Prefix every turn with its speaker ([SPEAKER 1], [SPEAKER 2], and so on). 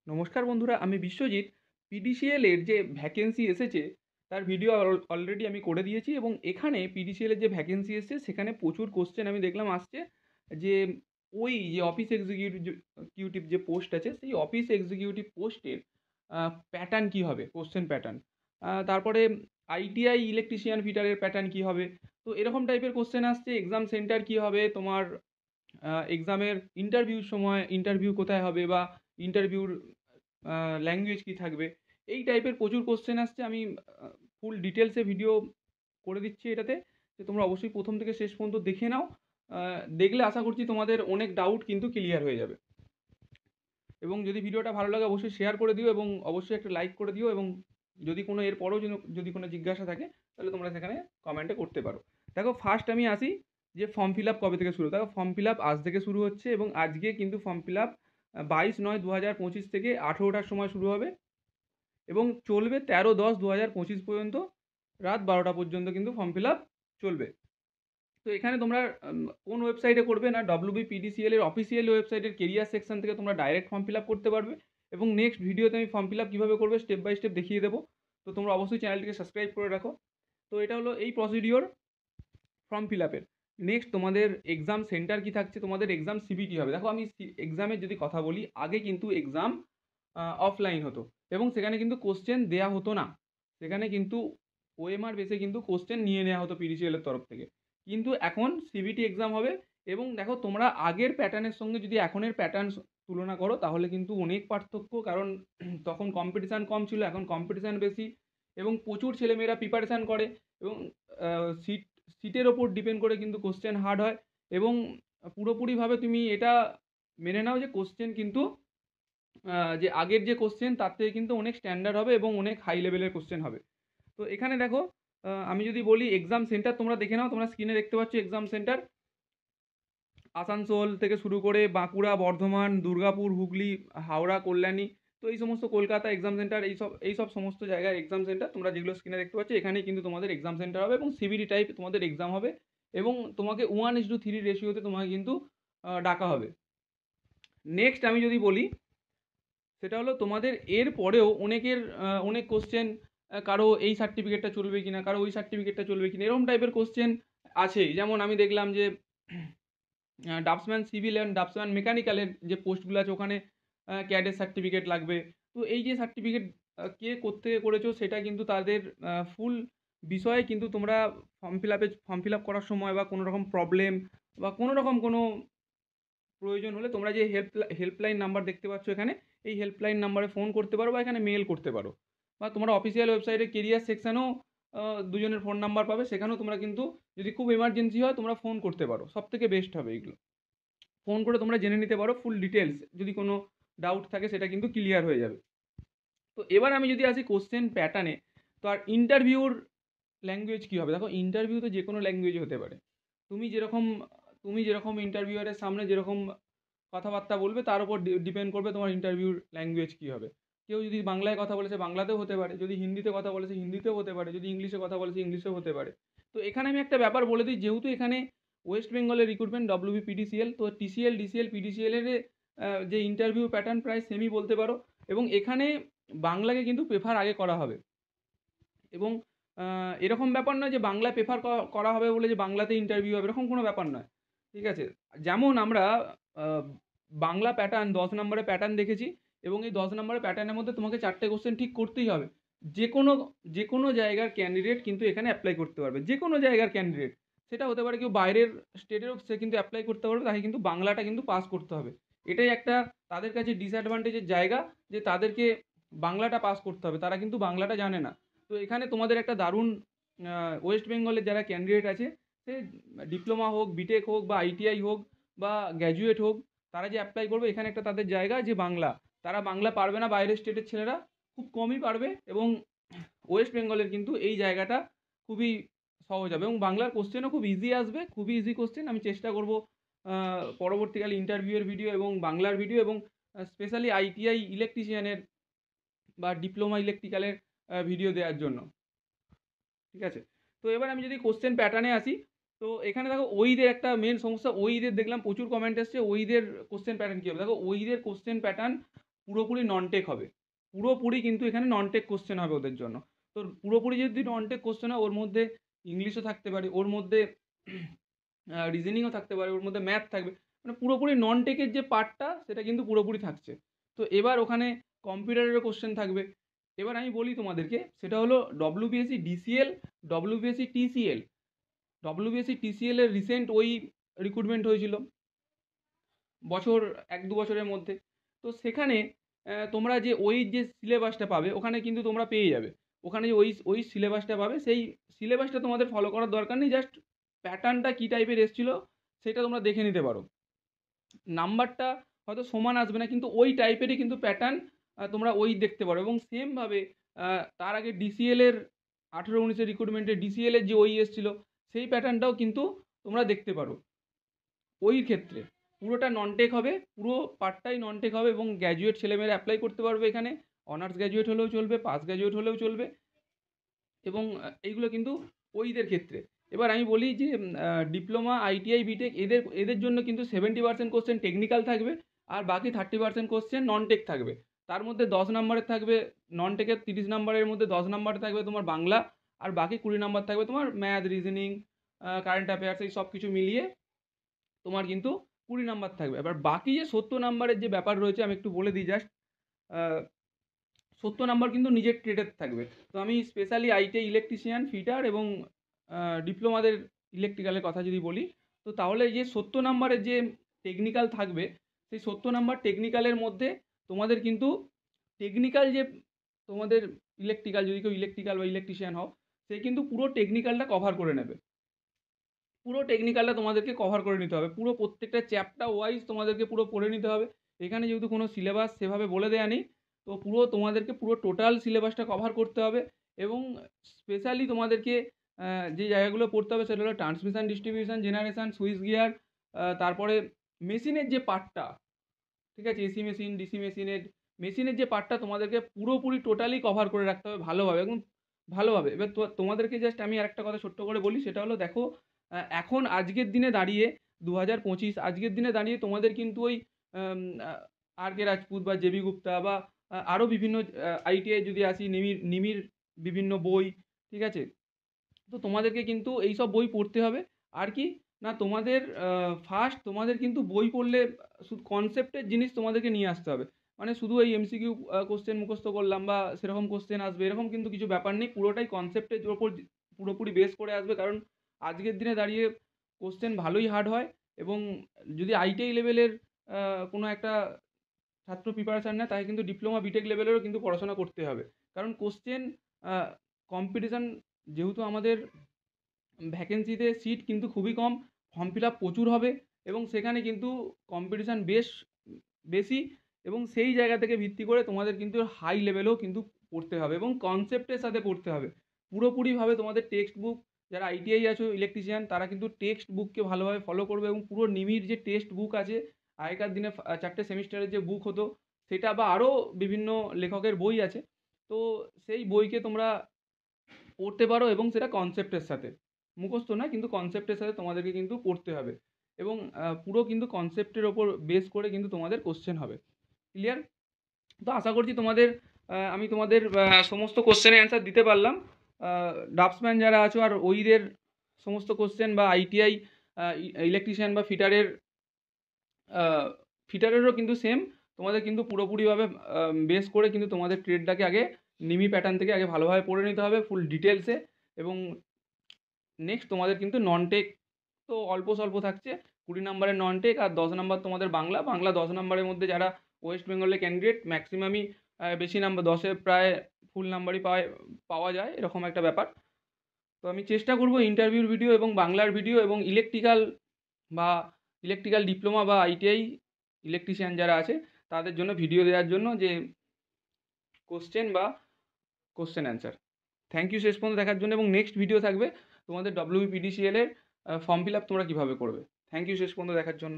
[SPEAKER 1] নমস্কার বন্ধুরা, আমি বিশ্বজিৎ। পিডিসিএল এর যে ভ্যাকেন্সি এসেছে তার ভিডিও অলরেডি আমি করে দিয়েছি, এবং এখানে পিডিসিএল এর যে ভ্যাকেন্সি এসেছে সেখানে প্রচুর কোশ্চেন আমি দেখলাম আসছে। যে ওই যে অফিস এক্সিকিউটিভ যে পোস্ট আছে, সেই অফিস এক্সিকিউটিভ পোস্টের প্যাটার্ন কী হবে, কোশ্চেন প্যাটার্ন। তারপরে আইটিআই ইলেকট্রিশিয়ান ফিটারের প্যাটার্ন কী হবে। তো এরকম টাইপের কোশ্চেন আসছে। এক্সাম সেন্টার কী হবে তোমার, এক্সামের ইন্টারভিউর সময় ইন্টারভিউ কোথায় হবে, বা ইন্টারভিউর ল্যাঙ্গুয়েজ কী থাকবে। এই টাইপের প্রচুর কোশ্চেন আসছে। আমি ফুল ডিটেলসে ভিডিও করে দিচ্ছি এটাতে, যে তোমরা অবশ্যই প্রথম থেকে শেষ পর্যন্ত দেখে নাও। দেখলে আশা করছি তোমাদের অনেক ডাউট কিন্তু ক্লিয়ার হয়ে যাবে। এবং যদি ভিডিওটা ভালো লাগে অবশ্যই শেয়ার করে দিও, এবং অবশ্যই একটা লাইক করে দিও, এবং যদি কোনো এরপরেও যদি কোনো জিজ্ঞাসা থাকে তাহলে তোমরা সেখানে কমেন্টে করতে পারো। দেখো, ফার্স্ট আমি আসি যে ফর্ম ফিল আপ কবে থেকে শুরু। দেখো, ফর্ম ফিল আপ আজ থেকে শুরু হচ্ছে, এবং আজকে কিন্তু ফর্ম ফিল আপ 22/9/2025 থেকে 18টার সময় শুরু হবে, এবং চলবে 13/10/2025 পর্যন্ত, রাত 12টা পর্যন্ত কিন্তু ফর্ম ফিল আপ চলবে। তো এখানে তোমরা কোন ওয়েবসাইটে করবে না, WBPDCL এর অফিসিয়াল ওয়েবসাইটের কেরিয়ার সেকশন থেকে তোমরা ডাইরেক্ট ফর্ম ফিল আপ করতে পারবে। এবং নেক্সট ভিডিওতে আমি ফর্ম ফিল আপ কীভাবে করবে স্টেপ বাই স্টেপ দেখিয়ে দেবো। তো তোমরা অবশ্যই চ্যানেলটিকে সাবস্ক্রাইব করে রাখো। তো এটা হলো এই প্রসিডিওর ফর্ম ফিল আপের। নেক্সট তোমাদের এক্সাম সেন্টার কি থাকছে, তোমাদের এক্সাম সিবিটি হবে। দেখো, আমি এক্সামের যদি কথা বলি, আগে কিন্তু এক্সাম অফলাইন হতো, এবং সেখানে কিন্তু কোশ্চেন দেয়া হতো না। সেখানে কিন্তু ওএমআর বেসে কিন্তু কোশ্চেন নিয়ে নেওয়া হতো পিডিসিএল এর তরফ থেকে। কিন্তু এখন সিবিটি এক্সাম হবে। এবং দেখো, তোমরা আগের প্যাটার্নের সঙ্গে যদি এখনের প্যাটার্ন তুলনা করো তাহলে কিন্তু অনেক পার্থক্য। কারণ তখন কম্পিটিশান কম ছিল, এখন কম্পিটিশান বেশি, এবং প্রচুর ছেলেমেয়েরা প্রিপারেশান করে, এবং সিটের ওপর ডিপেন্ড করে কিন্তু কোশ্চেন হার্ড হয়। এবং পুরোপুরিভাবে তুমি এটা মেনে নাও যে কোশ্চেন কিন্তু যে আগের যে কোশ্চেন তার থেকে কিন্তু অনেক স্ট্যান্ডার্ড হবে, এবং অনেক হাই লেভেলের কোশ্চেন হবে। তো এখানে দেখো, আমি যদি বলি এক্সাম সেন্টার তোমরা দেখে নাও, তোমরা স্ক্রিনে দেখতে পাচ্ছ এক্সাম সেন্টার। আসানসোল থেকে শুরু করে বাঁকুড়া, বর্ধমান, দুর্গাপুর, হুগলি, হাওড়া, কল্যাণী, তো এই সমস্ত কলকাতা এক্সাম সেন্টার, এইসব সমস্ত জায়গায় এক্সাম সেন্টার তোমরা যেগুলো স্ক্রিনে দেখতে পাচ্ছ, এখানেই কিন্তু তোমাদের এক্সাম সেন্টার হবে, এবং সিবিটি টাইপ তোমাদের এক্সাম হবে। এবং তোমাকে 1:3 রেশিওতে তোমাকে কিন্তু ডাকা হবে। নেক্সট আমি যদি বলি, সেটা হলো তোমাদের এর পরেও অনেকের অনেক কোশ্চেন, কারো এই সার্টিফিকেটটা চলবে কিনা, কারো ওই সার্টিফিকেটটা চলবে কিনা, এরকম টাইপের কোশ্চেন আছেই। যেমন আমি দেখলাম যে ড্রাফটসম্যান সিভিল অ্যান্ড ড্রাফটসম্যান মেকানিক্যালের যে পোস্টগুলো আছে ওখানে ক্যাডের সার্টিফিকেট লাগবে। তো এই যে সার্টিফিকেট কে কোত্থেকে করেছো সেটা কিন্তু তাদের ফুল বিষয়ে কিন্তু তোমরা ফর্ম ফিল আপ করার সময়, বা কোনো রকম প্রবলেম, বা কোনো রকম কোনো প্রয়োজন হলে তোমরা যে হেল্পলাইন নাম্বার দেখতে পাচ্ছ এখানে, এই হেল্পলাইন নাম্বারে ফোন করতে পারো, বা এখানে মেল করতে পারো, বা তোমরা অফিসিয়াল ওয়েবসাইটে কেরিয়ার সেকশানেও দুজনের ফোন নাম্বার পাবে, সেখানেও তোমরা কিন্তু যদি খুব এমার্জেন্সি হয় তোমরা ফোন করতে পারো। সব থেকে বেস্ট হবে এইগুলো, ফোন করে তোমরা জেনে নিতে পারো ফুল ডিটেলস। যদি কোনো ডাউট থাকে সেটা কিন্তু ক্লিয়ার হয়ে যাবে। তো এবার আমি যদি আসি কোশ্চেন প্যাটার্নে, তো আর ইন্টারভিউর ল্যাঙ্গুয়েজ কী হবে। দেখো, ইন্টারভিউ তো যে কোনো ল্যাঙ্গুয়েজ হতে পারে। তুমি যেরকম ইন্টারভিউয়ারের সামনে যেরকম কথাবার্তা বলবে তার উপর ডিপেন্ড করবে তোমার ইন্টারভিউর ল্যাঙ্গুয়েজ কী হবে। কেউ যদি বাংলায় কথা বলেছে বাংলাতেও হতে পারে, যদি হিন্দিতে কথা বলেছে হিন্দিতেও হতে পারে, যদি ইংলিশে কথা বলেছে ইংলিশেও হতে পারে। তো এখানে আমি একটা ব্যাপার বলে দিই, যেহেতু এখানে ওয়েস্ট বেঙ্গলের রিক্রুটমেন্ট WBPDCL, তো TCL DCL PDCL এর যে ইন্টারভিউ প্যাটার্ন প্রায় সেমই বলতে পারো। এবং এখানে বাংলাকে কিন্তু প্রেফার আগে করা হবে। এবং এরকম ব্যাপার নয় যে বাংলা প্রেফার করা হবে বলে যে বাংলাতে ইন্টারভিউ হবে, এরকম কোনো ব্যাপার নয়। ঠিক আছে, যেমন আমরা আহ, বাংলা প্যাটার্ন 10 নম্বরের প্যাটার্ন দেখেছি, এবং এই 10 নম্বরের প্যাটার্নের মধ্যে তোমাকে 4টে কোশ্চেন ঠিক করতেই হবে। যে কোনো যে কোনো জায়গার ক্যান্ডিডেট কিন্তু এখানে অ্যাপ্লাই করতে পারবে, যে কোনো জায়গার ক্যান্ডিডেট। সেটা হতে পারে কেউ বাইরের স্টেটেরও, সে কিন্তু অ্যাপ্লাই করতে পারবে, তাকে কিন্তু বাংলাটা কিন্তু পাস করতে হবে। এটাই একটা তাদের কাছে ডিসঅ্যাডভান্টেজের জায়গা, যে তাদেরকে বাংলাটা পাস করতে হবে, তারা কিন্তু বাংলাটা জানে না। তো এখানে তোমাদের একটা দারুণ, ওয়েস্ট বেঙ্গলের যারা ক্যান্ডিডেট আছে, সে ডিপ্লোমা হোক, বিটেক হোক, বা ITI হোক, বা গ্র্যাজুয়েট হোক, তারা যে অ্যাপ্লাই করবে এখানে একটা তাদের জায়গা যে বাংলা, তারা বাংলা পারবে না, বাইরের স্টেটের ছেলেরা খুব কমই পারবে। এবং ওয়েস্ট বেঙ্গলের কিন্তু এই জায়গাটা খুবই সহজ হবে, এবং বাংলার কোশ্চেনও খুব ইজি আসবে, খুবই ইজি কোশ্চেন। আমি চেষ্টা করব পরবর্তীকালে ইন্টারভিউয়ের ভিডিও এবং বাংলার ভিডিও, এবং স্পেশালি ITI ইলেকট্রিশিয়ানের বা ডিপ্লোমা ইলেকট্রিক্যালের ভিডিও দেওয়ার জন্য। ঠিক আছে, তো এবার আমি যদি কোশ্চেন প্যাটার্নে আসি, তো এখানে দেখো ওইদের একটা মেন সমস্যা, ওইদের দেখলাম প্রচুর কমেন্ট এসছে, ওইদের কোশ্চেন প্যাটার্ন কী হবে। দেখো, ওইদের কোশ্চেন প্যাটার্ন পুরোপুরি নন টেক হবে, পুরোপুরি কিন্তু এখানে নন টেক কোশ্চেন হবে ওদের জন্য। তো পুরোপুরি যদি নন টেক কোশ্চেন হয়, ওর মধ্যে ইংলিশও থাকতে পারে, ওর মধ্যে রিজনিংও থাকতে পারে, ওর মধ্যে ম্যাথ থাকবে, মানে পুরোপুরি নন টেকের যে পার্টটা সেটা কিন্তু পুরোপুরি থাকছে। তো এবার ওখানে কম্পিউটারেরও কোশ্চেন থাকবে। এবার আমি বলি তোমাদেরকে, সেটা হলো WBSC DCL, WBSC TCL. WBSC TCL এর রিসেন্ট ওই রিক্রুটমেন্ট হয়েছিল বছর 1-2 বছরের মধ্যে। তো সেখানে তোমরা যে ওই যে সিলেবাসটা পাবে ওখানে কিন্তু তোমরা পেয়ে যাবে। ওখানে যে ওই সিলেবাসটা পাবে, সেই সিলেবাসটা তোমাদের ফলো করার দরকার নেই, জাস্ট প্যাটার্নটা কী টাইপের এসেছিলো সেটা তোমরা দেখে নিতে পারো। নাম্বারটা হয়তো সমান আসবে না, কিন্তু ওই টাইপেরই কিন্তু প্যাটার্ন তোমরা ওই দেখতে পারো। এবং সেমভাবে তার আগে ডিসিএল এর 18-19 রিক্রুটমেন্টে ডিসিএল এর যে ওই এসেছিলো সেই প্যাটার্নটাও কিন্তু তোমরা দেখতে পারো। ওই ক্ষেত্রে পুরোটা নন টেক হবে, পুরো পার্টটাই নন টেক হবে, এবং গ্র্যাজুয়েট ছেলেমেয়েরা অ্যাপ্লাই করতে পারবে এখানে। অনার্স গ্র্যাজুয়েট হলেও চলবে, পাস গ্র্যাজুয়েট হলেও চলবে, এবং এইগুলো কিন্তু ওইদের ক্ষেত্রে। এবার আমি বলি যে ডিপ্লোমা, আইটিআই, বিটেক এদের জন্য কিন্তু 70% কোশ্চেন টেকনিক্যাল থাকবে, আর বাকি 30% কোশ্চেন নন টেক থাকবে। তার মধ্যে 10 নম্বরের থাকবে নন টেকের, 30 নম্বরের মধ্যে 10 নম্বরে থাকবে তোমার বাংলা, আর বাকি 20 নম্বর থাকবে তোমার ম্যাথ, রিজনিং, কারেন্ট অ্যাফেয়ার্স, এই সব কিছু মিলিয়ে তোমার কিন্তু 20 নাম্বার থাকবে। এবার বাকি যে 70 নাম্বারের যে ব্যাপার রয়েছে আমি একটু বলে দিই জাস্ট। 70 নাম্বার কিন্তু নিজের ট্রেডের থাকবে। তো আমি স্পেশালি আইটিআই ইলেকট্রিশিয়ান, ফিটার এবং ডিপ্লোমাদের ইলেকট্রিক্যালের কথা যদি বলি, তো তাহলে যে 70 নাম্বারের যে টেকনিক্যাল থাকবে, সেই 70 নাম্বার টেকনিক্যালের মধ্যে তোমাদের কিন্তু টেকনিক্যাল যে তোমাদের ইলেকট্রিক্যাল, যদি কেউ ইলেকট্রিক্যাল বা ইলেকট্রিশিয়ান হও, সে কিন্তু পুরো টেকনিক্যালটা কভার করে নেবে। পুরো টেকনিক্যালটা তোমাদেরকে কভার করে নিতে হবে, পুরো প্রত্যেকটা চ্যাপ্টার ওয়াইজ তোমাদেরকে পুরো পড়ে নিতে হবে। এখানে যেহেতু কোনো সিলেবাস সেভাবে বলে দেওয়া নেই, তো পুরো তোমাদেরকে পুরো টোটাল সিলেবাসটা কভার করতে হবে। এবং স্পেশালি তোমাদেরকে যে জায়গাগুলো পড়তে হবে সেটা হলো transmission, distribution, generation, switch gear, তারপরে মেশিনের যে পার্টটা, ঠিক আছে, এসি মেশিন, ডিসি মেশিনের যে পার্টটা তোমাদেরকে পুরোপুরি টোটালি কভার করে রাখতে হবে ভালোভাবে, এবং ভালোভাবে। এবার তোমাদেরকে জাস্ট আমি আরেকটা কথা ছোট্ট করে বলি, সেটা হলো দেখো, এখন আজকের দিনে দাঁড়িয়ে 2025 আজকের দিনে দাঁড়িয়ে তোমাদের কিন্তু ওই আর কে রাজপুত বা জেবি গুপ্তা বা আরও বিভিন্ন আইটিআই যদি আসি, নিমির বিভিন্ন বই, ঠিক আছে, তো তোমাদেরকে কিন্তু এই সব বই পড়তে হবে। আর কি না, তোমাদের ফার্স্ট তোমাদের কিন্তু বই পড়লে শুধু কনসেপ্টের জিনিস তোমাদেরকে নিয়ে আসতে হবে। মানে শুধু এই এমসিকিউ কোশ্চেন মুখস্থ করলাম বা সেরকম কোশ্চেন আসবে এরকম কিন্তু কিছু ব্যাপার নেই, পুরোটাই কনসেপ্টের ওপর পুরোপুরি বেস করে আসবে। কারণ আজকের দিনে দাঁড়িয়ে কোশ্চেন ভালোই হার্ড হয়, এবং যদি আইটিআই লেভেলের কোনো একটা ছাত্র প্রিপারেশান নেয়, তাকে কিন্তু ডিপ্লোমা, বিটেক লেভেলেরও কিন্তু পড়াশোনা করতে হবে। কারণ কোশ্চেন কম্পিটিশান, যেহেতু আমাদের ভ্যাকেন্সিতে সিট কিন্তু খুবই কম, ফর্ম ফিল আপ প্রচুর হবে, এবং সেখানে কিন্তু কম্পিটিশান বেশি, এবং সেই জায়গা থেকে ভিত্তি করে তোমাদের কিন্তু হাই লেভেলেও কিন্তু পড়তে হবে, এবং কনসেপ্টের সাথে পড়তে হবে পুরোপুরিভাবে। তোমাদের টেক্সট বুক, যারা আইটিআই আছো ইলেকট্রিশিয়ান, তারা কিন্তু টেক্সট বুককে ভালোভাবে ফলো করবে, এবং পুরো নিমির যে টেক্সট বুক আছে, আগেকার দিনে 4টে সেমিস্টারের যে বুক হতো সেটা, বা আরও বিভিন্ন লেখকের বই আছে, তো সেই বইকে তোমরা পড়তে পারো, এবং সেটা কনসেপ্টের সাথে, মুখস্থ না, কিন্তু কনসেপ্টের সাথে তোমাদেরকে কিন্তু পড়তে হবে, এবং পুরো কিন্তু কনসেপ্টের ওপর বেস করে কিন্তু তোমাদের কোশ্চেন হবে। ক্লিয়ার? তো আশা করছি তোমাদের আমি তোমাদের সমস্ত কোশ্চেনের অ্যান্সার দিতে পারলাম। ড্রাফটসম্যান যারা আছো আর ওইদের সমস্ত কোশ্চেন, বা আইটিআই ইলেকট্রিশিয়ান বা ফিটারেরও কিন্তু সেম, তোমাদের কিন্তু পুরোপুরিভাবে বেস করে কিন্তু তোমাদের ট্রেডটাকে আগে নিমি প্যাটার্ন থেকে আগে ভালোভাবে পড়ে নিতে হবে ফুল ডিটেলসে। এবং নেক্সট তোমাদের কিন্তু নন টেক তো অল্প স্বল্প থাকছে, 20 নম্বরের নন টেক, আর 10 নম্বর তোমাদের বাংলা। 10 নম্বরের মধ্যে যারা ওয়েস্ট বেঙ্গলের ক্যান্ডিডেট, ম্যাক্সিমামই বেশি নাম্বার, 10-এ প্রায় ফুল নাম্বারই পাওয়া যায়, এরকম একটা ব্যাপার। তো আমি চেষ্টা করব ইন্টারভিউর ভিডিও এবং বাংলার ভিডিও এবং ইলেকট্রিক্যাল ডিপ্লোমা বা আইটিআই ইলেকট্রিশিয়ান যারা আছে তাদের জন্য ভিডিও দেওয়ার জন্য, যে কোশ্চেন অ্যান্সার। থ্যাংক ইউ শেষ পর্যন্ত দেখার জন্য, এবং নেক্সট ভিডিও থাকবে তোমাদের ডব্লিউবিপিডিসিএল এর ফর্ম ফিল আপ তোমরা কীভাবে করবে। থ্যাংক ইউ শেষ পর্যন্ত দেখার জন্য।